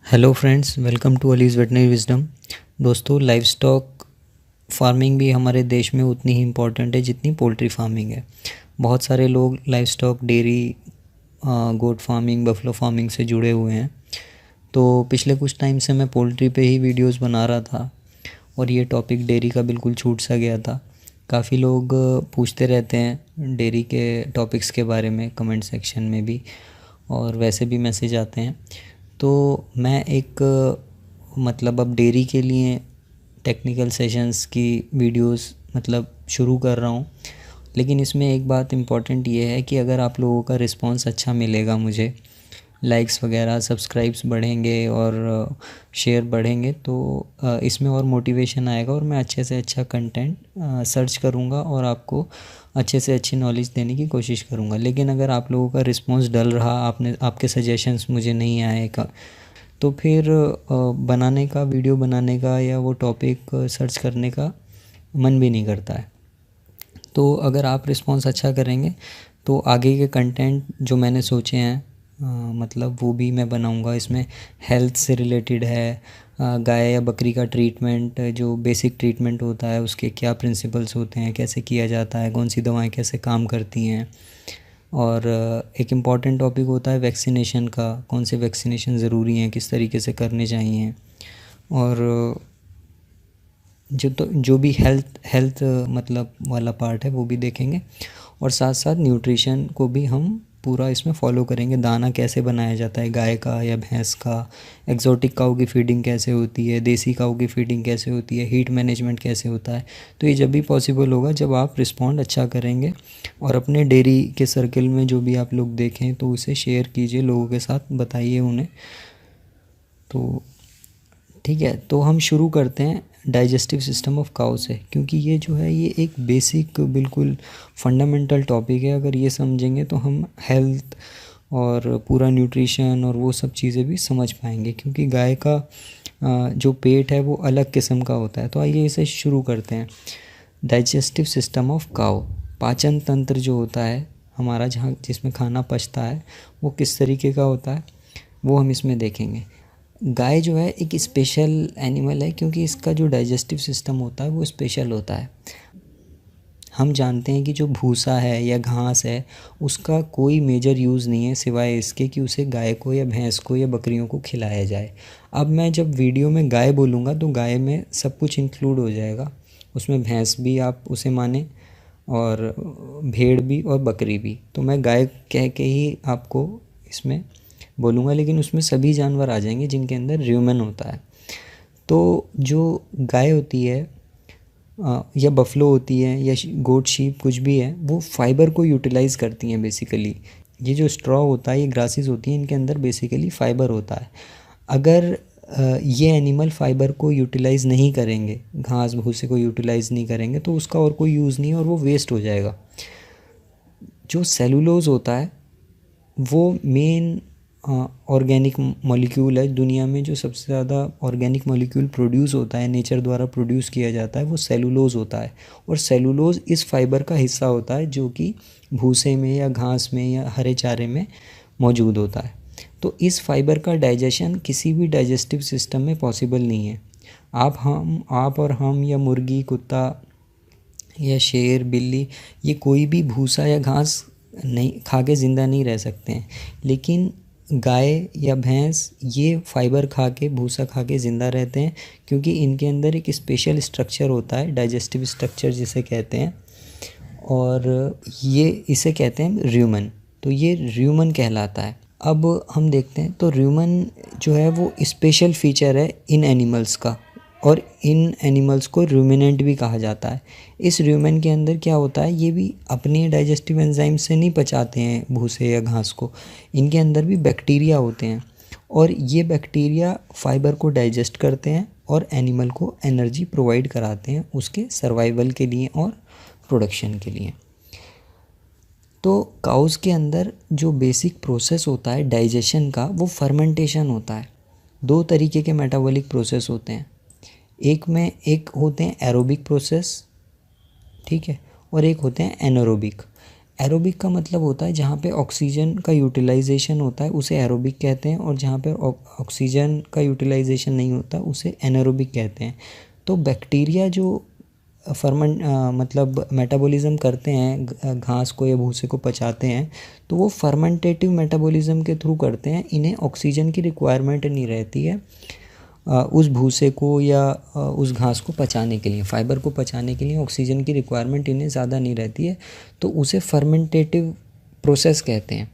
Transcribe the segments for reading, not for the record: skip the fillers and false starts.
Hello friends, welcome to Ali's veterinary wisdom. दोस्तों, livestock farming भी हमारे देश में उतनी ही इम्पॉर्टेंट है जितनी पोल्ट्री फार्मिंग है। बहुत सारे लोग livestock, dairy, goat farming, buffalo farming से जुड़े हुए हैं। तो पिछले कुछ टाइम से मैं पोल्ट्री पे ही वीडियोस बना रहा था और ये टॉपिक डेयरी का बिल्कुल छूट सा गया था। काफ़ी लोग पूछते रहते हैं डेयरी के टॉपिक्स के बारे में कमेंट सेक्शन में भी, और वैसे भी मैसेज आते हैं। तो मैं एक अब डेयरी के लिए टेक्निकल सेशंस की वीडियोस शुरू कर रहा हूँ। लेकिन इसमें एक बात इम्पॉर्टेंट ये है कि अगर आप लोगों का रिस्पांस अच्छा मिलेगा, मुझे लाइक्स वगैरह, सब्सक्राइब्स बढ़ेंगे और शेयर बढ़ेंगे, तो इसमें और मोटिवेशन आएगा और मैं अच्छे से अच्छा कंटेंट सर्च करूँगा और आपको अच्छे से अच्छी नॉलेज देने की कोशिश करूँगा। लेकिन अगर आप लोगों का रिस्पांस डल रहा, आपके सजेशंस मुझे नहीं आएगा, तो फिर वीडियो बनाने का या वो टॉपिक सर्च करने का मन भी नहीं करता है। तो अगर आप रिस्पांस अच्छा करेंगे तो आगे के कंटेंट जो मैंने सोचे हैं वो भी मैं बनाऊंगा। इसमें हेल्थ से रिलेटेड है, गाय या बकरी का ट्रीटमेंट, जो बेसिक ट्रीटमेंट होता है उसके क्या प्रिंसिपल्स होते हैं, कैसे किया जाता है, कौन सी दवाएं कैसे काम करती हैं। और एक इम्पॉर्टेंट टॉपिक होता है वैक्सीनेशन का, कौन से वैक्सीनेशन ज़रूरी हैं, किस तरीके से करने चाहिए। और जो भी हेल्थ वाला पार्ट है वो भी देखेंगे। और साथ साथ न्यूट्रिशन को भी हम पूरा इसमें फॉलो करेंगे। दाना कैसे बनाया जाता है गाय का या भैंस का, एक्जोटिक काऊ की फीडिंग कैसे होती है, देसी काऊ की फीडिंग कैसे होती है, हीट मैनेजमेंट कैसे होता है। तो ये जब भी पॉसिबल होगा जब आप रिस्पॉन्ड अच्छा करेंगे और अपने डेयरी के सर्कल में जो भी आप लोग देखें तो उसे शेयर कीजिए, लोगों के साथ बताइए उन्हें। तो ठीक है, तो हम शुरू करते हैं डाइजेस्टिव सिस्टम ऑफ काउ से, क्योंकि ये जो है ये एक बेसिक बिल्कुल फंडामेंटल टॉपिक है। अगर ये समझेंगे तो हम हेल्थ और पूरा न्यूट्रिशन और वो सब चीज़ें भी समझ पाएंगे, क्योंकि गाय का जो पेट है वो अलग किस्म का होता है। तो आइए इसे शुरू करते हैं। डाइजेस्टिव सिस्टम ऑफ काउ, पाचन तंत्र जो होता है हमारा, जहाँ जिसमें खाना पचता है, वो किस तरीके का होता है वो हम इसमें देखेंगे। गाय जो है एक स्पेशल एनिमल है, क्योंकि इसका जो डाइजेस्टिव सिस्टम होता है वो स्पेशल होता है। हम जानते हैं कि जो भूसा है या घास है उसका कोई मेजर यूज़ नहीं है सिवाय इसके कि उसे गाय को या भैंस को या बकरियों को खिलाया जाए। अब मैं जब वीडियो में गाय बोलूँगा तो गाय में सब कुछ इंक्लूड हो जाएगा, उसमें भैंस भी आप उसे माने और भेड़ भी और बकरी भी। तो मैं गाय कह के ही आपको इसमें बोलूँगा, लेकिन उसमें सभी जानवर आ जाएंगे जिनके अंदर र्यूमन होता है। तो जो गाय होती है या बफलो होती है या गोट शीप कुछ भी है, वो फाइबर को यूटिलाइज़ करती हैं बेसिकली। ये जो स्ट्रॉ होता है, ये ग्रासेस होती हैं, इनके अंदर बेसिकली फ़ाइबर होता है। अगर ये एनिमल फ़ाइबर को यूटिलाइज़ नहीं करेंगे, घास भूसे को यूटिलाइज़ नहीं करेंगे, तो उसका और कोई यूज़ नहीं है और वो वेस्ट हो जाएगा। जो सेलुलोज होता है वो मेन ऑर्गेनिक मॉलिक्यूल है। दुनिया में जो सबसे ज़्यादा ऑर्गेनिक मॉलिक्यूल प्रोड्यूस होता है, नेचर द्वारा प्रोड्यूस किया जाता है, वो सेलुलोज होता है। और सेलुलोज इस फाइबर का हिस्सा होता है जो कि भूसे में या घास में या हरे चारे में मौजूद होता है। तो इस फाइबर का डाइजेशन किसी भी डाइजेस्टिव सिस्टम में पॉसिबल नहीं है। आप और हम या मुर्गी, कुत्ता या शेर, बिल्ली, ये कोई भी भूसा या घास नहीं खा के ज़िंदा नहीं रह सकते हैं। लेकिन गाय या भैंस ये फाइबर खा के, भूसा खा के ज़िंदा रहते हैं, क्योंकि इनके अंदर एक स्पेशल स्ट्रक्चर होता है, डाइजेस्टिव स्ट्रक्चर जिसे कहते हैं, और ये इसे कहते हैं र्यूमन। तो ये र्यूमन कहलाता है। अब हम देखते हैं, तो र्यूमन जो है वो स्पेशल फीचर है इन एनिमल्स का, और इन एनिमल्स को रूमिनेंट भी कहा जाता है। इस र्यूमन के अंदर क्या होता है, ये भी अपने डाइजेस्टिव एंजाइम से नहीं पचाते हैं भूसे या घास को, इनके अंदर भी बैक्टीरिया होते हैं, और ये बैक्टीरिया फाइबर को डाइजेस्ट करते हैं और एनिमल को एनर्जी प्रोवाइड कराते हैं उसके सर्वाइवल के लिए और प्रोडक्शन के लिए। तो काउस के अंदर जो बेसिक प्रोसेस होता है डाइजेशन का, वो फर्मेंटेशन होता है। दो तरीके के मेटाबॉलिक प्रोसेस होते हैं। एक होते हैं एरोबिक प्रोसेस, ठीक है, और एक होते हैं एनारोबिक। एरोबिक का मतलब होता है जहाँ पे ऑक्सीजन का यूटिलाइजेशन होता है उसे एरोबिक कहते हैं, और जहाँ पे ऑक्सीजन का यूटिलाइजेशन नहीं होता उसे एनारोबिक कहते हैं। तो बैक्टीरिया जो मतलब मेटाबॉलिज्म करते हैं, घास को या भूसे को पचाते हैं, तो वो फर्मेंटेटिव मेटाबॉलिज्म के थ्रू करते हैं। इन्हें ऑक्सीजन की रिक्वायरमेंट नहीं रहती है उस भूसे को या उस घास को पचाने के लिए, फाइबर को पचाने के लिए ऑक्सीजन की रिक्वायरमेंट इन्हें ज़्यादा नहीं रहती है, तो उसे फर्मेंटेटिव प्रोसेस कहते हैं।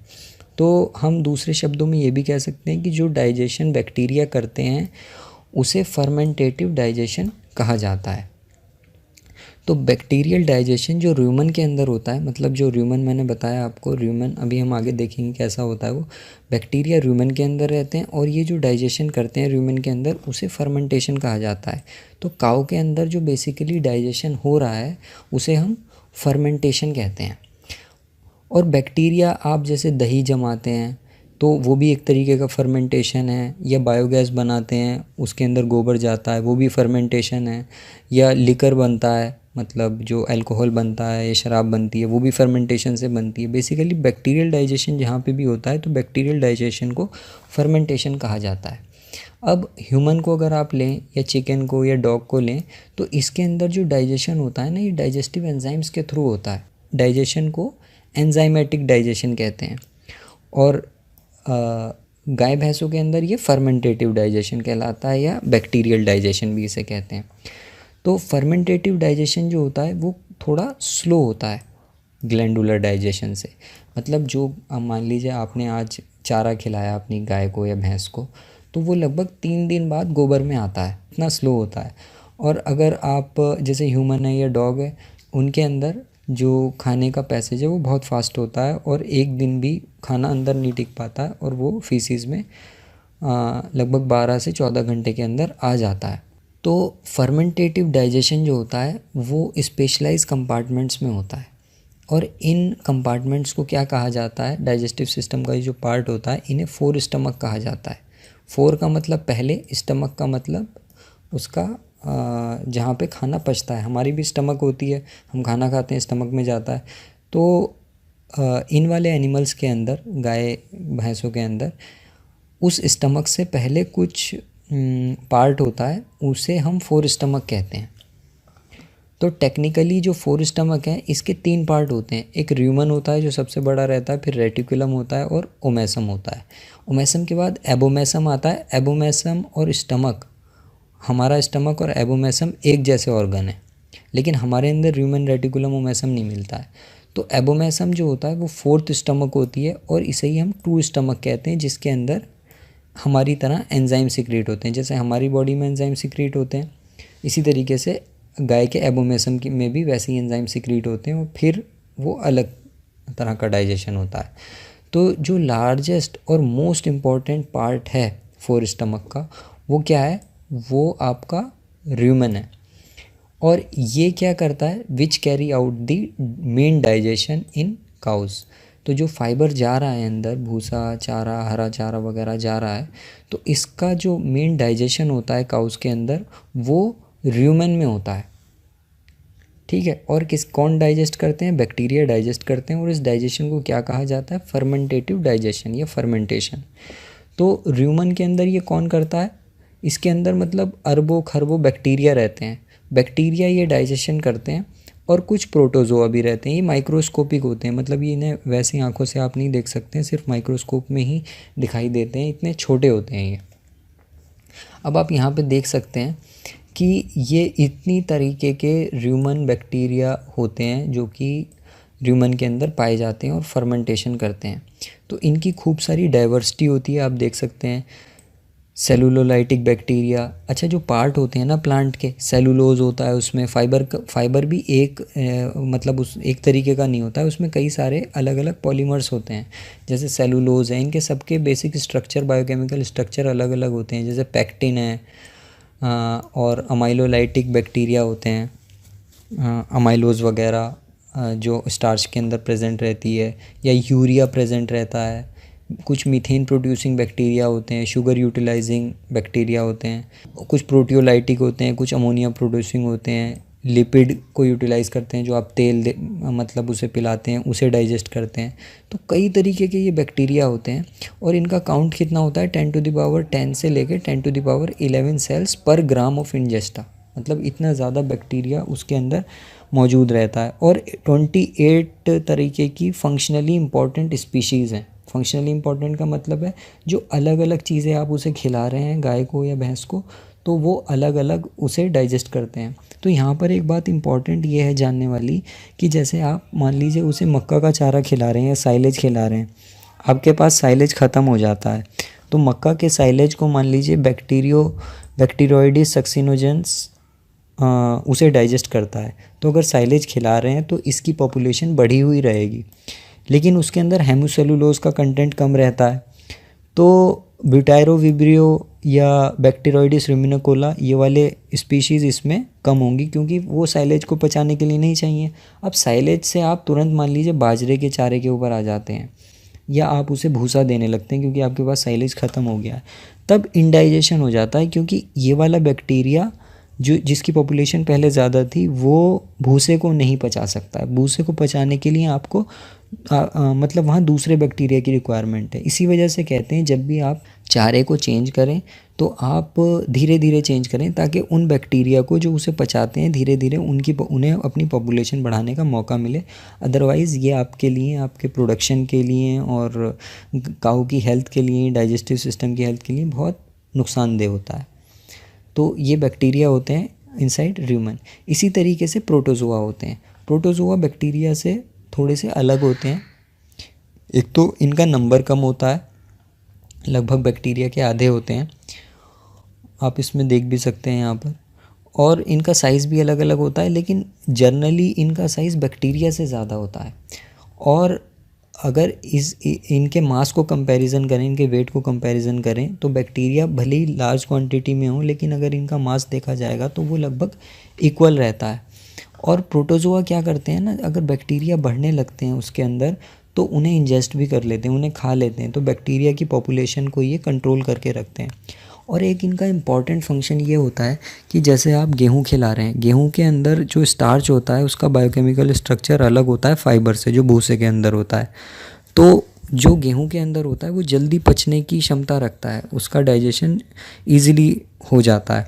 तो हम दूसरे शब्दों में ये भी कह सकते हैं कि जो डाइजेशन बैक्टीरिया करते हैं उसे फर्मेंटेटिव डाइजेशन कहा जाता है। तो बैक्टीरियल डाइजेशन जो र्यूमन के अंदर होता है, मतलब जो र्यूमन मैंने बताया आपको, र्यूमन अभी हम आगे देखेंगे कैसा होता है वो, बैक्टीरिया र्यूमन के अंदर रहते हैं और ये जो डाइजेशन करते हैं र्यूमन के अंदर उसे फर्मेंटेशन कहा जाता है। तो काऊ के अंदर जो बेसिकली डाइजेशन हो रहा है उसे हम फर्मेंटेशन कहते हैं। और बैक्टीरिया आप जैसे दही जमाते हैं तो वो भी एक तरीके का फर्मेंटेशन है, या बायोगैस बनाते हैं उसके अंदर गोबर जाता है वो भी फर्मेंटेशन है, या लिकर बनता है मतलब जो अल्कोहल बनता है या शराब बनती है वो भी फर्मेंटेशन से बनती है। बेसिकली बैक्टीरियल डाइजेशन जहाँ पे भी होता है तो बैक्टीरियल डाइजेशन को फर्मेंटेशन कहा जाता है। अब ह्यूमन को अगर आप लें या चिकन को या डॉग को लें तो इसके अंदर जो डाइजेशन होता है ना, ये डाइजेस्टिव एंजाइम्स के थ्रू होता है। डाइजेशन को एंजाइमेटिक डाइजेशन कहते हैं। और गाय भैंसों के अंदर ये फर्मेंटेटिव डाइजेशन कहलाता है, या बैक्टीरियल डाइजेशन भी इसे कहते हैं। तो फर्मेंटेटिव डाइजेशन जो होता है वो थोड़ा स्लो होता है ग्लैंडुलर डाइजेशन से। मतलब जो मान लीजिए आपने आज चारा खिलाया अपनी गाय को या भैंस को, तो वो लगभग 3 दिन बाद गोबर में आता है, इतना स्लो होता है। और अगर आप जैसे ह्यूमन है या डॉग है, उनके अंदर जो खाने का पैसेज है वो बहुत फास्ट होता है और एक दिन भी खाना अंदर नहीं टिक पाता है और वो फीसिस में लगभग 12 से 14 घंटे के अंदर आ जाता है। तो फर्मेंटेटिव डाइजेशन जो होता है वो स्पेशलाइज कंपार्टमेंट्स में होता है, और इन कंपार्टमेंट्स को क्या कहा जाता है, डाइजेस्टिव सिस्टम का जो पार्ट होता है इन्हें 4 स्टमक कहा जाता है। 4 का मतलब पहले, स्टमक का मतलब उसका जहाँ पे खाना पचता है। हमारी भी स्टमक होती है, हम खाना खाते हैं स्टमक में जाता है। तो इन वाले एनिमल्स के अंदर, गाय भैंसों के अंदर उस स्टमक से पहले कुछ पार्ट होता है, उसे हम 4 स्टमक कहते हैं। तो टेक्निकली जो 4 स्टमक हैं इसके 3 पार्ट होते हैं। एक र्यूमन होता है जो सबसे बड़ा रहता है, फिर रेटिकुलम होता है और ओमेसम होता है। ओमेसम के बाद एबोमेसम आता है। एबोमेसम और स्टमक, हमारा स्टमक और एबोमेसम एक जैसे ऑर्गन है, लेकिन हमारे अंदर र्यूमन रेटिकुलम ओमेसम नहीं मिलता है। तो एबोमेसम जो होता है वो 4th स्टमक होती है, और इसे ही हम 2 स्टमक कहते हैं, जिसके अंदर हमारी तरह एंजाइम सिक्रीट होते हैं। जैसे हमारी बॉडी में एंजाइम सिक्रीट होते हैं, इसी तरीके से गाय के एबोमेसम की में भी वैसे ही एंजाइम सिक्रीट होते हैं, और फिर वो अलग तरह का डाइजेशन होता है। तो जो लार्जेस्ट और मोस्ट इम्पॉर्टेंट पार्ट है 4 स्टमक का, वो क्या है, वो आपका र्यूमन है। और ये क्या करता है, which carry out the main digestion in cows. तो जो फाइबर जा रहा है अंदर, भूसा, चारा, हरा चारा वगैरह जा रहा है, तो इसका जो मेन डाइजेशन होता है काउज के अंदर वो र्यूमन में होता है। ठीक है। और कौन डाइजेस्ट करते हैं, बैक्टीरिया डाइजेस्ट करते हैं, और इस डाइजेशन को क्या कहा जाता है, फर्मेंटेटिव डाइजेशन या फर्मेंटेशन। तो र्यूमन के अंदर ये कौन करता है, इसके अंदर मतलब अरबों खरबों बैक्टीरिया रहते हैं। बैक्टीरिया ये डाइजेशन करते हैं, और कुछ प्रोटोजोआ भी रहते हैं। ये माइक्रोस्कोपिक होते हैं, मतलब ये इन्हें वैसी आंखों से आप नहीं देख सकते हैं, सिर्फ माइक्रोस्कोप में ही दिखाई देते हैं, इतने छोटे होते हैं ये। अब आप यहाँ पे देख सकते हैं कि ये इतनी तरीके के र्यूमन बैक्टीरिया होते हैं जो कि र्यूमन के अंदर पाए जाते हैं और फर्मेंटेशन करते हैं। तो इनकी खूब सारी डाइवर्सिटी होती है, आप देख सकते हैं। सेलुलोलाइटिक बैक्टीरिया, अच्छा जो पार्ट होते हैं ना प्लांट के, सेलुलोज होता है उसमें, फाइबर भी एक मतलब उस एक तरीके का नहीं होता है, उसमें कई सारे अलग अलग पॉलीमर्स होते हैं। जैसे सेलुलोज है, इनके सबके बेसिक स्ट्रक्चर, बायोकेमिकल स्ट्रक्चर अलग अलग होते हैं। जैसे पैक्टिन है, और अमाइलोलाइटिक बैक्टीरिया होते हैं, अमाइलोज वगैरह जो स्टार्च के अंदर प्रेजेंट रहती है, या यूरिया प्रेजेंट रहता है। कुछ मीथेन प्रोड्यूसिंग बैक्टीरिया होते हैं, शुगर यूटिलाइजिंग बैक्टीरिया होते हैं, कुछ प्रोटियोलाइटिक होते हैं, कुछ अमोनिया प्रोड्यूसिंग होते हैं, लिपिड को यूटिलाइज़ करते हैं, जो आप तेल मतलब उसे पिलाते हैं, उसे डाइजेस्ट करते हैं। तो कई तरीके के ये बैक्टीरिया होते हैं और इनका काउंट कितना होता है 10⁻10 से लेकर 10⁻11 सेल्स पर ग्राम ऑफ इंजेस्टा, मतलब इतना ज़्यादा बैक्टीरिया उसके अंदर मौजूद रहता है। और 28 तरीके की फंक्शनली इम्पॉर्टेंट स्पीशीज़ हैं। फंक्शनली इम्पॉर्टेंट का मतलब है जो अलग अलग चीज़ें आप उसे खिला रहे हैं गाय को या भैंस को, तो वो अलग अलग उसे डाइजेस्ट करते हैं। तो यहाँ पर एक बात इम्पॉर्टेंट ये है जानने वाली कि जैसे आप मान लीजिए उसे मक्का का चारा खिला रहे हैं या साइलेज खिला रहे हैं, आपके पास साइलेज ख़त्म हो जाता है, तो मक्का के साइलेज को मान लीजिए बैक्टीरियोइडिस सक्सिनोजेंस उसे डाइजेस्ट करता है। तो अगर साइलेज खिला रहे हैं तो इसकी पॉपुलेशन बढ़ी हुई रहेगी, लेकिन उसके अंदर हेमोसेलुलोज का कंटेंट कम रहता है। तो ब्यूटायरोविब्रियो या बैक्टीरियोइडिस रुमिनिकोला ये वाले स्पीशीज़ इसमें कम होंगी, क्योंकि वो साइलेज को पचाने के लिए नहीं चाहिए। अब साइलेज से आप तुरंत मान लीजिए बाजरे के चारे के ऊपर आ जाते हैं या आप उसे भूसा देने लगते हैं क्योंकि आपके पास साइलेज ख़त्म हो गया है, तब इंडाइजेशन हो जाता है, क्योंकि ये वाला बैक्टीरिया जो जिसकी पॉपुलेशन पहले ज़्यादा थी वो भूसे को नहीं पचा सकता है। भूसे को पचाने के लिए आपको मतलब वहाँ दूसरे बैक्टीरिया की रिक्वायरमेंट है। इसी वजह से कहते हैं जब भी आप चारे को चेंज करें तो आप धीरे धीरे चेंज करें, ताकि उन बैक्टीरिया को जो उसे पचाते हैं धीरे धीरे उन्हें अपनी पॉपुलेशन बढ़ाने का मौका मिले। अदरवाइज़ ये आपके लिए, आपके प्रोडक्शन के लिए और काऊ की हेल्थ के लिए, डाइजेस्टिव सिस्टम की हेल्थ के लिए बहुत नुकसानदेह होता है। तो ये बैक्टीरिया होते हैं इनसाइड र्यूमन। इसी तरीके से प्रोटोजोआ होते हैं। प्रोटोजोआ बैक्टीरिया से थोड़े से अलग होते हैं। एक तो इनका नंबर कम होता है, लगभग बैक्टीरिया के आधे होते हैं, आप इसमें देख भी सकते हैं यहाँ पर। और इनका साइज़ भी अलग अलग होता है, लेकिन जनरली इनका साइज़ बैक्टीरिया से ज़्यादा होता है। और अगर इनके मास को कंपैरिजन करें, इनके वेट को कंपैरिजन करें, तो बैक्टीरिया भले ही लार्ज क्वांटिटी में हो, लेकिन अगर इनका मास देखा जाएगा तो वो लगभग इक्वल रहता है। और प्रोटोजोआ क्या करते हैं ना, अगर बैक्टीरिया बढ़ने लगते हैं उसके अंदर तो उन्हें इंजेस्ट भी कर लेते हैं, उन्हें खा लेते हैं। तो बैक्टीरिया की पॉपुलेशन को ये कंट्रोल करके रखते हैं। और एक इनका इम्पॉर्टेंट फंक्शन ये होता है कि जैसे आप गेहूँ खिला रहे हैं, गेहूँ के अंदर जो स्टार्च होता है उसका बायोकेमिकल स्ट्रक्चर अलग होता है फाइबर से, जो भूसे के अंदर होता है। तो जो गेहूँ के अंदर होता है वो जल्दी पचने की क्षमता रखता है, उसका डाइजेशन ईज़िली हो जाता है।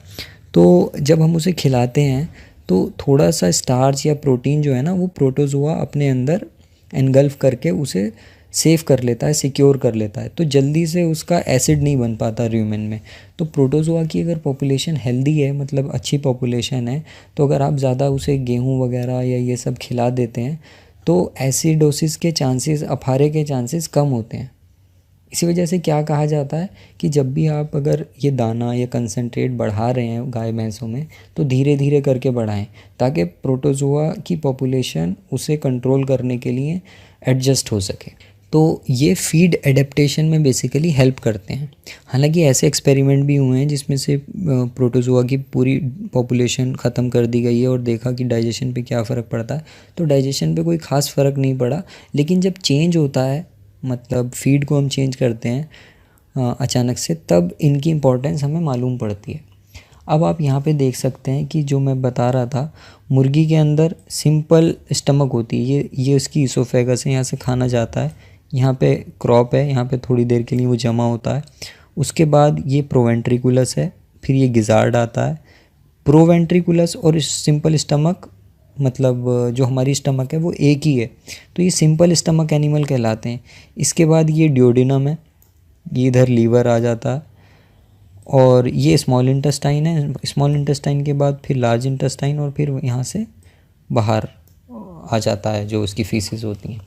तो जब हम उसे खिलाते हैं तो थोड़ा सा स्टार्च या प्रोटीन जो है ना, वो प्रोटोजोआ अपने अंदर एनगल्फ करके उसे सेव कर लेता है, सिक्योर कर लेता है। तो जल्दी से उसका एसिड नहीं बन पाता र्यूमेन में। तो प्रोटोजोआ की अगर पॉपुलेशन हेल्दी है, मतलब अच्छी पॉपुलेशन है, तो अगर आप ज़्यादा उसे गेहूँ वगैरह या ये सब खिला देते हैं तो एसिडोसिस के चांसेस, अफारे के चांसेस कम होते हैं। इसी वजह से क्या कहा जाता है कि जब भी आप अगर ये दाना या कंसंट्रेट बढ़ा रहे हैं गाय भैंसों में तो धीरे धीरे करके बढ़ाएं, ताकि प्रोटोजोआ की पॉपुलेशन उसे कंट्रोल करने के लिए एडजस्ट हो सके। तो ये फीड एडेप्टेशन में बेसिकली हेल्प करते हैं। हालांकि ऐसे एक्सपेरिमेंट भी हुए हैं जिसमें से प्रोटोजोआ की पूरी पॉपुलेशन ख़त्म कर दी गई है और देखा कि डाइजेशन पे क्या फ़र्क पड़ता है। तो डाइजेशन पे कोई ख़ास फ़र्क नहीं पड़ा, लेकिन जब चेंज होता है, मतलब फीड को हम चेंज करते हैं अचानक से, तब इनकी इम्पोर्टेंस हमें मालूम पड़ती है। अब आप यहाँ पे देख सकते हैं कि जो मैं बता रहा था, मुर्गी के अंदर सिंपल स्टमक होती है, ये उसकी इसोफेगस है, यहाँ से खाना जाता है, यहाँ पे क्रॉप है, यहाँ पे थोड़ी देर के लिए वो जमा होता है। उसके बाद ये प्रोवेंट्रिकुलस है, फिर ये गिजार्ड आता है। प्रोवेंट्रिकुलस और सिंपल स्टमक, मतलब जो हमारी स्टमक है वो एक ही है, तो ये सिंपल स्टमक एनिमल कहलाते हैं। इसके बाद ये ड्यूडेनम है, ये इधर लीवर आ जाता है, और ये स्मॉल इंटेस्टाइन है। स्मॉल इंटेस्टाइन के बाद फिर लार्ज इंटेस्टाइन, और फिर यहाँ से बाहर आ जाता है जो उसकी फीसेस होती हैं।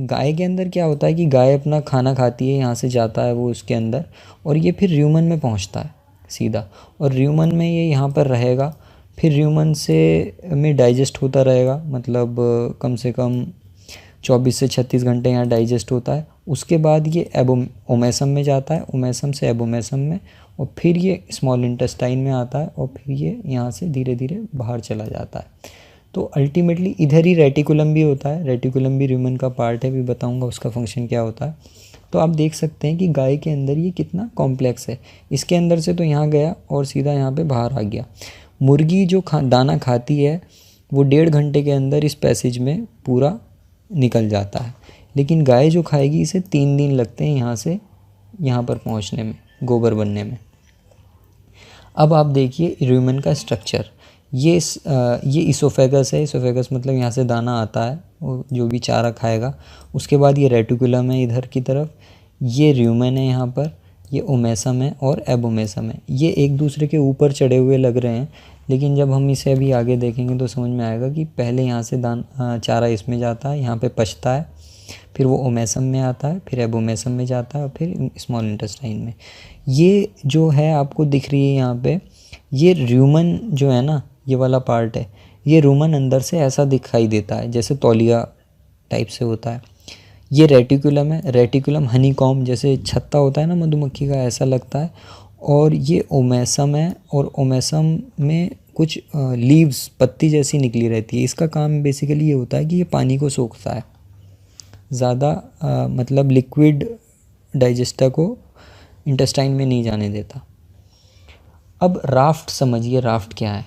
गाय के अंदर क्या होता है कि गाय अपना खाना खाती है, यहाँ से जाता है वो उसके अंदर, और ये फिर र्यूमन में पहुँचता है सीधा, और र्यूमन में ये यहाँ पर रहेगा। फिर र्यूमन से में डाइजेस्ट होता रहेगा, मतलब कम से कम 24 से 36 घंटे यहाँ डाइजेस्ट होता है। उसके बाद ये ओमेसम में जाता है, ओमेसम से एबोमेसम में, और फिर ये स्मॉल इंटेस्टाइन में आता है, और फिर ये यहाँ से धीरे धीरे बाहर चला जाता है। तो अल्टीमेटली इधर ही रेटिकुलम भी होता है, रेटिकुलम भी र्यूमन का पार्ट है, भी बताऊँगा उसका फंक्शन क्या होता है। तो आप देख सकते हैं कि गाय के अंदर ये कितना कॉम्प्लेक्स है। इसके अंदर से तो यहाँ गया और सीधा यहाँ पे बाहर आ गया। मुर्गी जो दाना खाती है वो 1.5 घंटे के अंदर इस पैसेज में पूरा निकल जाता है, लेकिन गाय जो खाएगी इसे 3 दिन लगते हैं यहाँ से यहाँ पर पहुँचने में, गोबर बनने में। अब आप देखिए रूमेन का स्ट्रक्चर, ये इसोफेगस है। इसोफेगस मतलब यहाँ से दाना आता है, वो जो भी चारा खाएगा। उसके बाद ये रेटिकुलम है इधर की तरफ, ये रूमेन है यहाँ पर, ये ओमेसम है और एबोमेसम है। ये एक दूसरे के ऊपर चढ़े हुए लग रहे हैं, लेकिन जब हम इसे अभी आगे देखेंगे तो समझ में आएगा कि पहले यहाँ से चारा इसमें जाता है, यहाँ पे पचता है, फिर वो ओमेसम में आता है, फिर एबोमेसम में जाता है और फिर स्मॉल इंटेस्टाइन में। ये जो है आपको दिख रही है यहाँ पे, ये रूमन जो है ना, ये वाला पार्ट है, ये रूमन अंदर से ऐसा दिखाई देता है जैसे तौलिया टाइप से होता है। ये रेटिकुलम है, रेटिकुलम हनीकॉम्ब जैसे छत्ता होता है ना मधुमक्खी का, ऐसा लगता है। और ये ओमेसम है, और ओमेसम में कुछ लीव्स पत्ती जैसी निकली रहती है। इसका काम बेसिकली ये होता है कि ये पानी को सोखता है, ज़्यादा मतलब लिक्विड डाइजेस्टा को इंटेस्टाइन में नहीं जाने देता। अब राफ्ट समझिए, राफ्ट क्या है।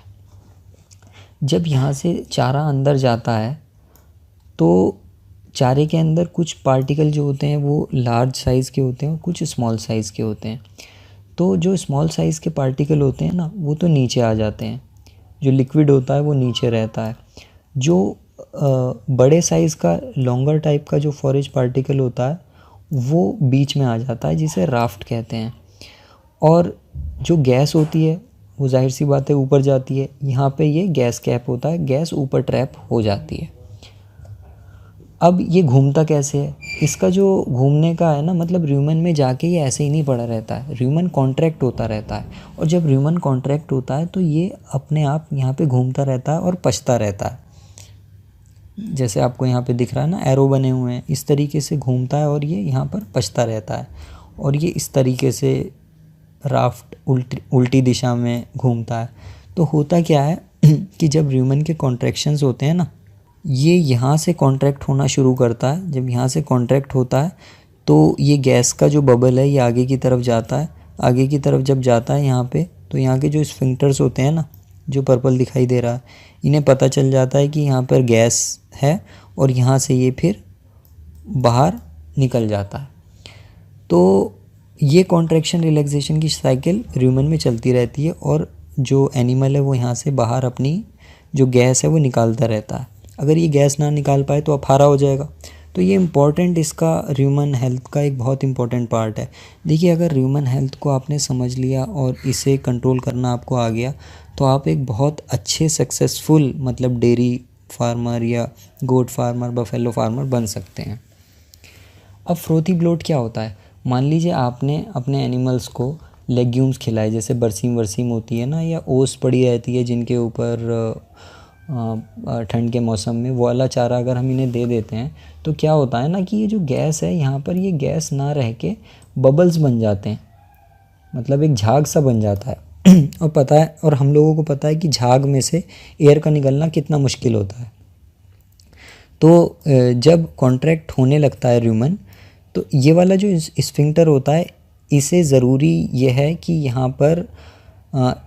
जब यहाँ से चारा अंदर जाता है तो चारे के अंदर कुछ पार्टिकल जो होते हैं वो लार्ज साइज़ के होते हैं और कुछ स्मॉल साइज़ के होते हैं। तो जो स्मॉल साइज़ के पार्टिकल होते हैं ना, वो तो नीचे आ जाते हैं, जो लिक्विड होता है वो नीचे रहता है। जो बड़े साइज़ का लॉन्गर टाइप का जो फॉरेज पार्टिकल होता है वो बीच में आ जाता है, जिसे राफ्ट कहते हैं। और जो गैस होती है वो जाहिर सी बात है ऊपर जाती है, यहाँ पे ये गैस कैप होता है, गैस ऊपर ट्रैप हो जाती है। अब ये घूमता कैसे है, इसका जो घूमने का है ना, मतलब रूमेन में जाके ये ऐसे ही नहीं पड़ा रहता है, रूमेन कॉन्ट्रैक्ट होता रहता है। और जब रूमेन कॉन्ट्रैक्ट होता है तो ये अपने आप यहाँ पे घूमता रहता है और पचता रहता है। जैसे आपको यहाँ पे दिख रहा है ना, एरो बने हुए हैं, इस तरीके से घूमता है और ये यहाँ पर पचता रहता है। और ये इस तरीके से राफ्ट उल्टी दिशा में घूमता है। तो होता क्या है कि जब रूमेन के कॉन्ट्रैक्शंस होते हैं ना, ये यहाँ से कॉन्ट्रैक्ट होना शुरू करता है। जब यहाँ से कॉन्ट्रैक्ट होता है तो ये गैस का जो बबल है ये आगे की तरफ जाता है। आगे की तरफ जब जाता है यहाँ पे, तो यहाँ के जो स्फिंक्टर्स होते हैं ना, जो पर्पल दिखाई दे रहा है, इन्हें पता चल जाता है कि यहाँ पर गैस है, और यहाँ से ये फिर बाहर निकल जाता है। तो ये कॉन्ट्रैक्शन रिलैक्सेशन की साइकिल रूमेन में चलती रहती है, और जो एनिमल है वो यहाँ से बाहर अपनी जो गैस है वो निकालता रहता है। अगर ये गैस ना निकाल पाए तो अफारा हो जाएगा। तो ये इम्पॉर्टेंट, इसका ह्यूमन हेल्थ का एक बहुत इंपॉर्टेंट पार्ट है। देखिए, अगर ह्यूमन हेल्थ को आपने समझ लिया और इसे कंट्रोल करना आपको आ गया, तो आप एक बहुत अच्छे सक्सेसफुल मतलब डेयरी फार्मर या गोट फार्मर, बफेलो फार्मर बन सकते हैं। अब फ्रोथी ब्लोट क्या होता है? मान लीजिए आपने अपने एनिमल्स को लेग्यूम्स खिलाए, जैसे बरसीम वरसीम होती है ना, या ओस पड़ी रहती है जिनके ऊपर ठंड के मौसम में, वो वाला चारा अगर हम इन्हें दे देते हैं तो क्या होता है ना कि ये जो गैस है यहाँ पर, ये गैस ना रह के बबल्स बन जाते हैं, मतलब एक झाग सा बन जाता है। और पता है, और हम लोगों को पता है कि झाग में से एयर का निकलना कितना मुश्किल होता है। तो जब कॉन्ट्रैक्ट होने लगता है रूमेन, तो ये वाला जो स्फिंक्टर होता है, इसे ज़रूरी ये है कि यहाँ पर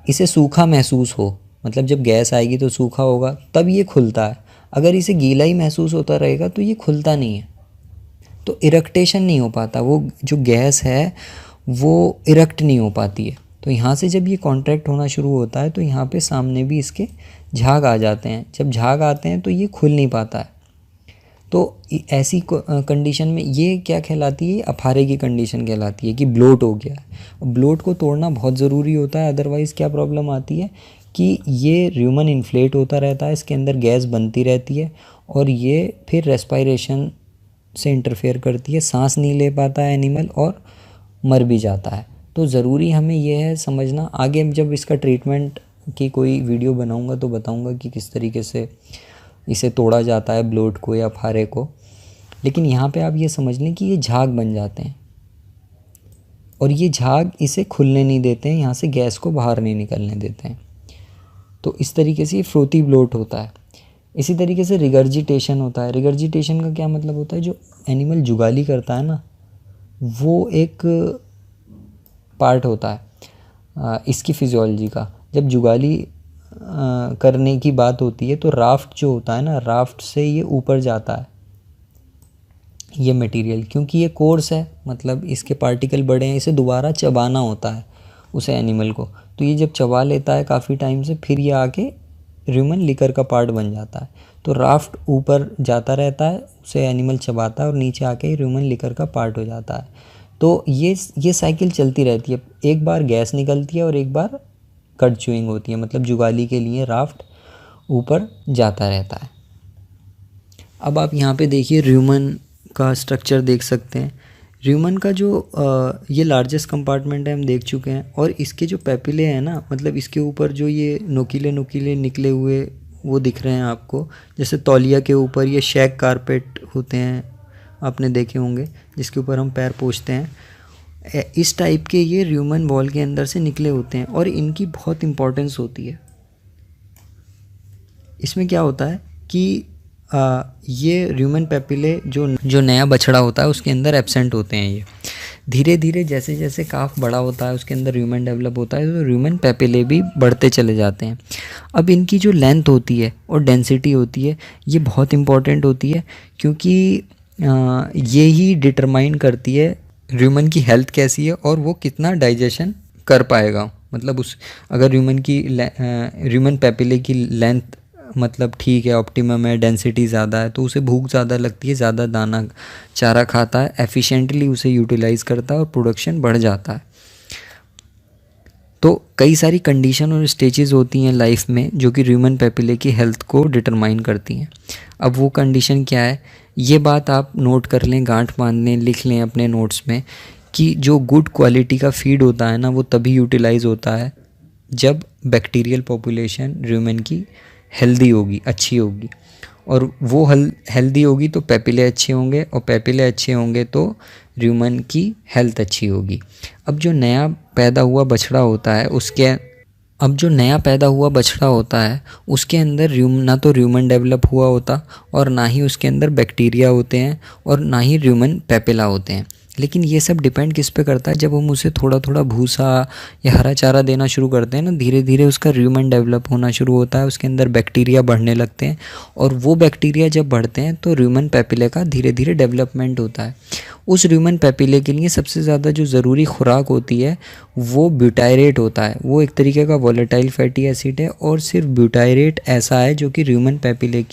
इसे सूखा महसूस हो, मतलब जब गैस आएगी तो सूखा होगा तब ये खुलता है। अगर इसे गीला ही महसूस होता रहेगा तो ये खुलता नहीं है, तो इरेक्टेशन नहीं हो पाता, वो जो गैस है वो इरेक्ट नहीं हो पाती है। तो यहाँ से जब ये कॉन्ट्रैक्ट होना शुरू होता है तो यहाँ पे सामने भी इसके झाग आ जाते हैं। जब झाग आते हैं तो ये खुल नहीं पाता है। तो ऐसी कंडीशन में ये क्या कहलाती है? अफारे की कंडीशन कहलाती है कि ब्लोट हो गया है। ब्लोट को तोड़ना बहुत ज़रूरी होता है, अदरवाइज़ क्या प्रॉब्लम आती है कि ये रूमेन इन्फ्लेट होता रहता है, इसके अंदर गैस बनती रहती है, और ये फिर रेस्पायरेशन से इंटरफेयर करती है, सांस नहीं ले पाता है एनिमल और मर भी जाता है। तो ज़रूरी हमें यह है समझना, आगे जब इसका ट्रीटमेंट की कोई वीडियो बनाऊंगा तो बताऊंगा कि किस तरीके से इसे तोड़ा जाता है, ब्लोट को या फारे को। लेकिन यहाँ पे आप ये समझ लें कि ये झाग बन जाते हैं, और ये झाग इसे खुलने नहीं देते हैं, यहाँ से गैस को बाहर नहीं निकलने देते हैं। तो इस तरीके से ये फ्रोथी ब्लोट होता है। इसी तरीके से रिगर्जिटेशन होता है। रिगर्जिटेशन का क्या मतलब होता है? जो एनिमल जुगाली करता है ना, वो एक पार्ट होता है इसकी फिजियोलॉजी का। जब जुगाली करने की बात होती है तो राफ्ट जो होता है ना, राफ्ट से ये ऊपर जाता है ये मटेरियल, क्योंकि ये कोर्स है, मतलब इसके पार्टिकल बड़े हैं, इसे दोबारा चबाना होता है उस एनिमल को। तो ये जब चबा लेता है काफ़ी टाइम से, फिर ये आके ह्यूमन लिकर का पार्ट बन जाता है। तो राफ्ट ऊपर जाता रहता है, उसे एनिमल चबाता है और नीचे आके ह्यूमन लिकर का पार्ट हो जाता है। तो ये साइकिल चलती रहती है, एक बार गैस निकलती है और एक बार कट चूइंग होती है, मतलब जुगाली के लिए राफ्ट ऊपर जाता रहता है। अब आप यहाँ पे देखिए ह्यूमन का स्ट्रक्चर देख सकते हैं। ह्यूमन का जो ये लार्जेस्ट कंपार्टमेंट है हम देख चुके हैं, और इसके जो पैपिले हैं ना, मतलब इसके ऊपर जो ये नोकीले नोकीले निकले हुए वो दिख रहे हैं आपको, जैसे तौलिया के ऊपर ये शैक कारपेट होते हैं, आपने देखे होंगे, जिसके ऊपर हम पैर पोंछते हैं। इस टाइप के ये ह्यूमन वॉल के अंदर से निकले होते हैं, और इनकी बहुत इंपॉर्टेंस होती है। इसमें क्या होता है कि ये ह्यूमन पैपिले जो नया बछड़ा होता है उसके अंदर एब्सेंट होते हैं। ये धीरे धीरे जैसे जैसे काफ बड़ा होता है उसके अंदर ह्यूमन डेवलप होता है, तो ह्यूमन पैपिले भी बढ़ते चले जाते हैं। अब इनकी जो लेंथ होती है और डेंसिटी होती है ये बहुत इम्पॉर्टेंट होती है, क्योंकि ये ही डिटरमाइन करती है ह्यूमन की हेल्थ कैसी है और वो कितना डाइजेशन कर पाएगा। मतलब अगर ह्यूमन पैपिले की लेंथ मतलब ठीक है, ऑप्टिमम है, डेंसिटी ज़्यादा है, तो उसे भूख ज़्यादा लगती है, ज़्यादा दाना चारा खाता है, एफिशिएंटली उसे यूटिलाइज़ करता है और प्रोडक्शन बढ़ जाता है। तो कई सारी कंडीशन और स्टेजेस होती हैं लाइफ में जो कि ह्यूमन पैपिले की हेल्थ को डिटरमाइन करती हैं। अब वो कंडीशन क्या है, ये बात आप नोट कर लें, गांठ बांध लें, लिख लें अपने नोट्स में, कि जो गुड क्वालिटी का फीड होता है ना वो तभी यूटिलाइज़ होता है जब बैक्टीरियल पॉपुलेशन ह्यूमन की हेल्दी होगी, अच्छी होगी, और वो हेल्दी होगी तो पैपिले अच्छे होंगे, और पैपिले अच्छे होंगे तो ह्यूमन की हेल्थ अच्छी होगी। अब जो नया पैदा हुआ बछड़ा होता है उसके अंदर ना तो ह्यूमन डेवलप हुआ होता और ना ही उसके अंदर बैक्टीरिया होते हैं और ना ही ह्यूमन पैपिला होते हैं। लेकिन ये सब डिपेंड किस पे करता है, जब हम उसे थोड़ा थोड़ा भूसा या हरा चारा देना शुरू करते हैं ना, धीरे धीरे उसका ह्यूमन डेवलप होना शुरू होता है, उसके अंदर बैक्टीरिया बढ़ने लगते हैं, और वो बैक्टीरिया जब बढ़ते हैं तो ह्यूमन पैपिले का धीरे धीरे डेवलपमेंट होता है। उस ह्यूमन पैपिले के लिए सबसे ज़्यादा जो ज़रूरी खुराक होती है वो ब्यूटायरेट होता है। वो एक तरीके का वोलेटाइल फैटी एसिड है, और सिर्फ ब्यूटायरेट ऐसा है जो कि ह्यूमन पैपिले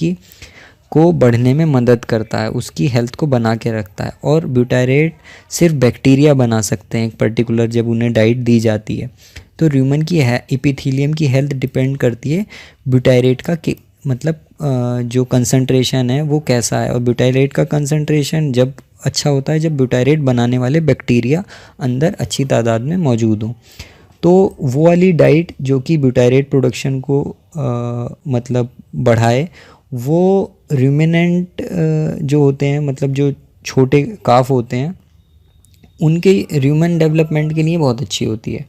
को बढ़ने में मदद करता है, उसकी हेल्थ को बना के रखता है। और ब्यूटायरेट सिर्फ बैक्टीरिया बना सकते हैं एक पर्टिकुलर, जब उन्हें डाइट दी जाती है। तो ह्यूमन की एपिथेलियम की हेल्थ डिपेंड करती है ब्यूटायरेट का मतलब जो कंसंट्रेशन है वो कैसा है, और ब्यूटायरेट का कंसंट्रेशन जब अच्छा होता है जब ब्यूटायरेट बनाने वाले बैक्टीरिया अंदर अच्छी तादाद में मौजूद हों। तो वो वाली डाइट जो कि ब्यूटायरेट प्रोडक्शन को मतलब बढ़ाए, वो रूमिनेंट जो होते हैं, मतलब जो छोटे काफ होते हैं, उनके ह्यूमन डेवलपमेंट के लिए बहुत अच्छी होती है।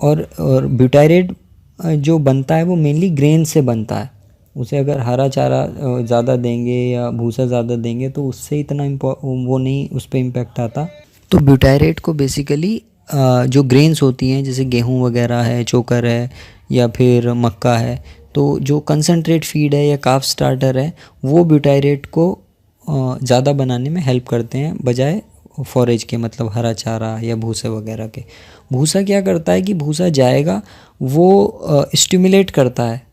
और ब्यूटायरेट जो बनता है वो मेनली ग्रेन से बनता है। उसे अगर हरा चारा ज़्यादा देंगे या भूसा ज़्यादा देंगे तो उससे इतना वो नहीं उस पर इम्पेक्ट आता। तो ब्यूटायरेट को बेसिकली जो ग्रेन्स होती हैं जैसे गेहूँ वगैरह है, चोकर है या फिर मक्का है, तो जो कंसनट्रेट फीड है या काफ स्टार्टर है वो ब्यूटायरेट को ज़्यादा बनाने में हेल्प करते हैं बजाय फॉरेज के, मतलब हरा चारा या भूसे वगैरह के। भूसा क्या करता है कि भूसा जाएगा, वो स्टिमुलेट करता है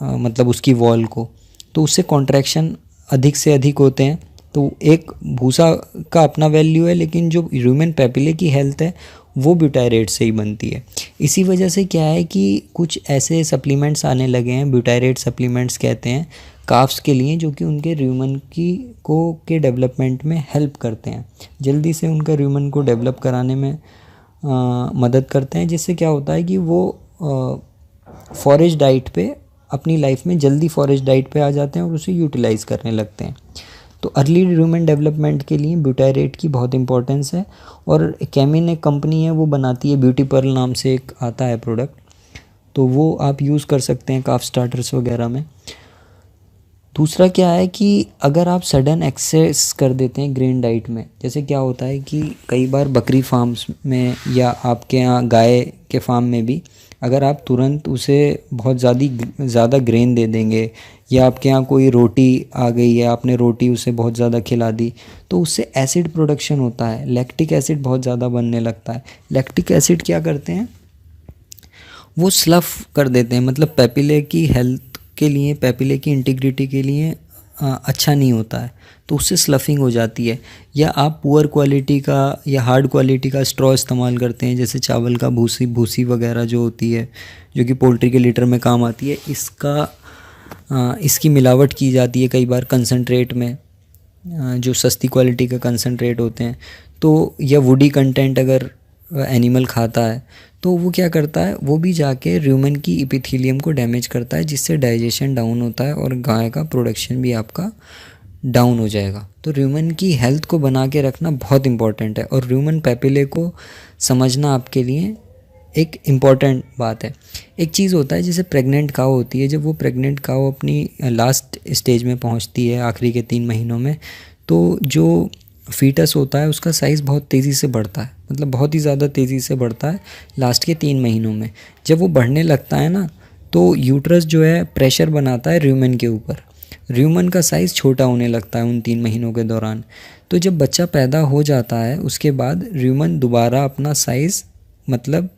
मतलब उसकी वॉल को, तो उससे कॉन्ट्रैक्शन अधिक से अधिक होते हैं। तो एक भूसा का अपना वैल्यू है, लेकिन जो ह्यूमन पैपिले की हेल्थ है वो ब्यूटायरेट से ही बनती है। इसी वजह से क्या है कि कुछ ऐसे सप्लीमेंट्स आने लगे हैं, ब्यूटायरेट सप्लीमेंट्स कहते हैं, काफ्स के लिए, जो कि उनके ह्यूमन के डेवलपमेंट में हेल्प करते हैं, जल्दी से उनका ह्यूमन को डेवलप कराने में मदद करते हैं, जिससे क्या होता है कि वो फॉरेज डाइट पे अपनी लाइफ में जल्दी फॉरेज डाइट पे आ जाते हैं और उसे यूटिलाइज़ करने लगते हैं। तो अर्ली ह्यूमन डेवलपमेंट के लिए ब्यूटायरेट की बहुत इंपॉर्टेंस है। और कैमिन एक कंपनी है, वो बनाती है ब्यूटी पर्ल नाम से एक आता है प्रोडक्ट, तो वो आप यूज़ कर सकते हैं काफ स्टार्टर्स वगैरह में। दूसरा क्या है कि अगर आप सडन एक्सेस कर देते हैं ग्रेन डाइट में, जैसे क्या होता है कि कई बार बकरी फार्म्स में या आपके यहाँ गाय के फार्म में भी अगर आप तुरंत उसे बहुत ज़्यादा ग्रेन दे देंगे, या आपके यहाँ कोई रोटी आ गई है, आपने रोटी उसे बहुत ज़्यादा खिला दी, तो उससे एसिड प्रोडक्शन होता है, लैक्टिक एसिड बहुत ज़्यादा बनने लगता है। लैक्टिक एसिड क्या करते हैं, वो स्लफ़ कर देते हैं, मतलब पैपिले की हेल्थ के लिए, पैपिले की इंटीग्रिटी के लिए अच्छा नहीं होता है, तो उससे स्लफिंग हो जाती है। या आप पुअर क्वालिटी का या हार्ड क्वालिटी का स्ट्रॉ इस्तेमाल करते हैं, जैसे चावल का भूसी वगैरह जो होती है, जो कि पोल्ट्री के लीटर में काम आती है, इसकी मिलावट की जाती है कई बार कंसनट्रेट में, जो सस्ती क्वालिटी का कंसनट्रेट होते हैं। तो या वुडी कंटेंट अगर एनिमल खाता है तो वो क्या करता है, वो भी जाके र्यूमन की इपिथीलियम को डैमेज करता है, जिससे डाइजेशन डाउन होता है और गाय का प्रोडक्शन भी आपका डाउन हो जाएगा। तो र्यूमन की हेल्थ को बना के रखना बहुत इंपॉर्टेंट है, और र्यूमन पैपिले को समझना आपके लिए एक इम्पॉर्टेंट बात है। एक चीज़ होता है जैसे प्रेग्नेंट काऊ होती है, जब वो प्रेग्नेंट काऊ अपनी लास्ट स्टेज में पहुंचती है, आखिरी के 3 महीनों में, तो जो फीटस होता है उसका साइज़ बहुत तेज़ी से बढ़ता है, मतलब बहुत ही ज़्यादा तेज़ी से बढ़ता है लास्ट के 3 महीनों में। जब वो बढ़ने लगता है ना, तो यूट्रस जो है प्रेशर बनाता है र्यूमन के ऊपर, र्यूमन का साइज़ छोटा होने लगता है उन 3 महीनों के दौरान। तो जब बच्चा पैदा हो जाता है उसके बाद र्यूमन दोबारा अपना साइज़ मतलब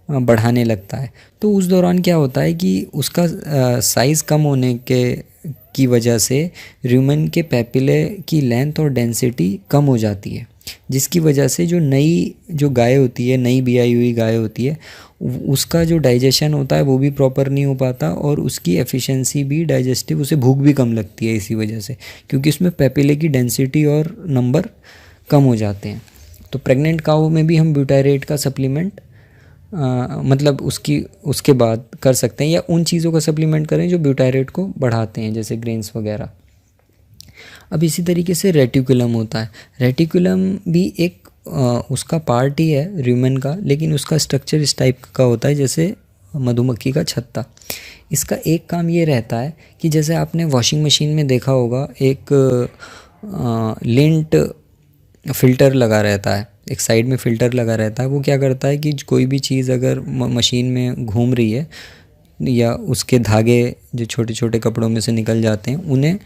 बढ़ाने लगता है। तो उस दौरान क्या होता है कि उसका साइज़ कम होने की वजह से र्यूमन के पैपिले की लेंथ और डेंसिटी कम हो जाती है, जिसकी वजह से जो गाय होती है, नई ब्याई हुई गाय होती है, उसका जो डाइजेशन होता है वो भी प्रॉपर नहीं हो पाता, और उसकी एफिशिएंसी भी डाइजेस्टिव, उसे भूख भी कम लगती है इसी वजह से, क्योंकि उसमें पैपिले की डेंसिटी और नंबर कम हो जाते हैं। तो प्रेग्नेंट काऊ में भी हम ब्यूटायरेट का सप्लीमेंट मतलब उसके बाद कर सकते हैं, या उन चीज़ों का सप्लीमेंट करें जो ब्यूटायरेट को बढ़ाते हैं, जैसे ग्रेन्स वगैरह। अब इसी तरीके से रेटिकुलम होता है। रेटिकुलम भी एक उसका पार्ट ही है र्यूमन का, लेकिन उसका स्ट्रक्चर इस टाइप का होता है जैसे मधुमक्खी का छत्ता। इसका एक काम ये रहता है कि जैसे आपने वॉशिंग मशीन में देखा होगा, एक लिंट फ़िल्टर लगा रहता है, एक साइड में फ़िल्टर लगा रहता है। वो क्या करता है कि कोई भी चीज़ अगर मशीन में घूम रही है, या उसके धागे जो छोटे छोटे कपड़ों में से निकल जाते हैं, उन्हें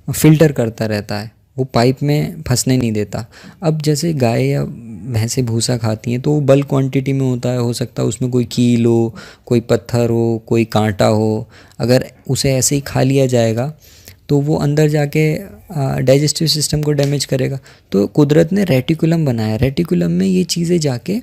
फ़िल्टर करता रहता है, वो पाइप में फंसने नहीं देता। अब जैसे गाय या भैंसें भूसा खाती हैं तो वो बल्क क्वांटिटी में होता है, हो सकता है उसमें कोई कील हो, कोई पत्थर हो, कोई कांटा हो। अगर उसे ऐसे ही खा लिया जाएगा तो वो अंदर जाके डाइजेस्टिव सिस्टम को डैमेज करेगा। तो कुदरत ने रेटिकुलम बनाया, रेटिकुलम में ये चीज़ें जाके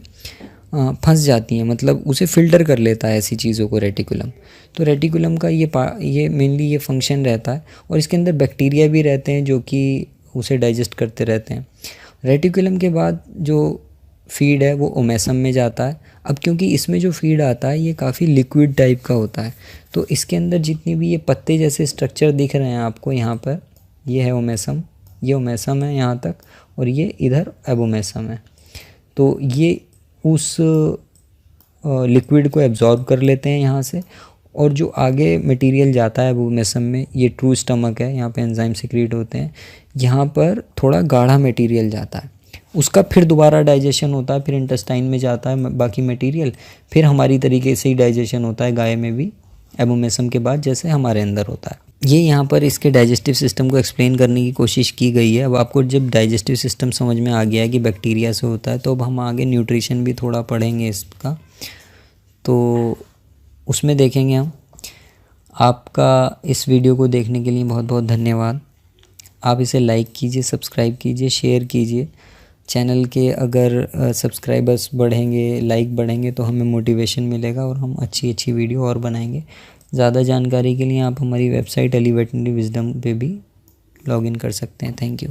फंस जाती हैं, मतलब उसे फ़िल्टर कर लेता है ऐसी चीज़ों को रेटिकुलम। तो रेटिकुलम का ये मेनली ये फंक्शन रहता है, और इसके अंदर बैक्टीरिया भी रहते हैं जो कि उसे डाइजेस्ट करते रहते हैं। रेटिकुलम के बाद जो फीड है वो ओमेसम में जाता है। अब क्योंकि इसमें जो फीड आता है ये काफ़ी लिक्विड टाइप का होता है, तो इसके अंदर जितनी भी ये पत्ते जैसे स्ट्रक्चर दिख रहे हैं आपको यहाँ पर, ये है ओमेसम, ये ओमेसम है यहाँ तक, और ये इधर एबोमेसम है। तो ये उस लिक्विड को एब्जॉर्ब कर लेते हैं यहाँ से, और जो आगे मटेरियल जाता है एबोमेसम में, ये ट्रू स्टमक है, यहाँ पे एंजाइम सिक्रीट होते हैं, यहाँ पर थोड़ा गाढ़ा मटेरियल जाता है, उसका फिर दोबारा डाइजेशन होता है, फिर इंटेस्टाइन में जाता है बाकी मटेरियल, फिर हमारी तरीके से ही डाइजेशन होता है गाय में भी एबोमेसम के बाद, जैसे हमारे अंदर होता है। ये यहाँ पर इसके डाइजेस्टिव सिस्टम को एक्सप्लेन करने की कोशिश की गई है। अब आपको जब डाइजेस्टिव सिस्टम समझ में आ गया है कि बैक्टीरिया से होता है, तो अब हम आगे न्यूट्रिशन भी थोड़ा पढ़ेंगे इसका, तो उसमें देखेंगे हम। आपका इस वीडियो को देखने के लिए बहुत बहुत धन्यवाद। आप इसे लाइक कीजिए, सब्सक्राइब कीजिए, शेयर कीजिए। चैनल के अगर सब्सक्राइबर्स बढ़ेंगे, लाइक बढ़ेंगे, तो हमें मोटिवेशन मिलेगा और हम अच्छी अच्छी वीडियो और बनाएंगे। ज़्यादा जानकारी के लिए आप हमारी वेबसाइट एली वेटनरी विजडम पे भी लॉगिन कर सकते हैं। Thank you.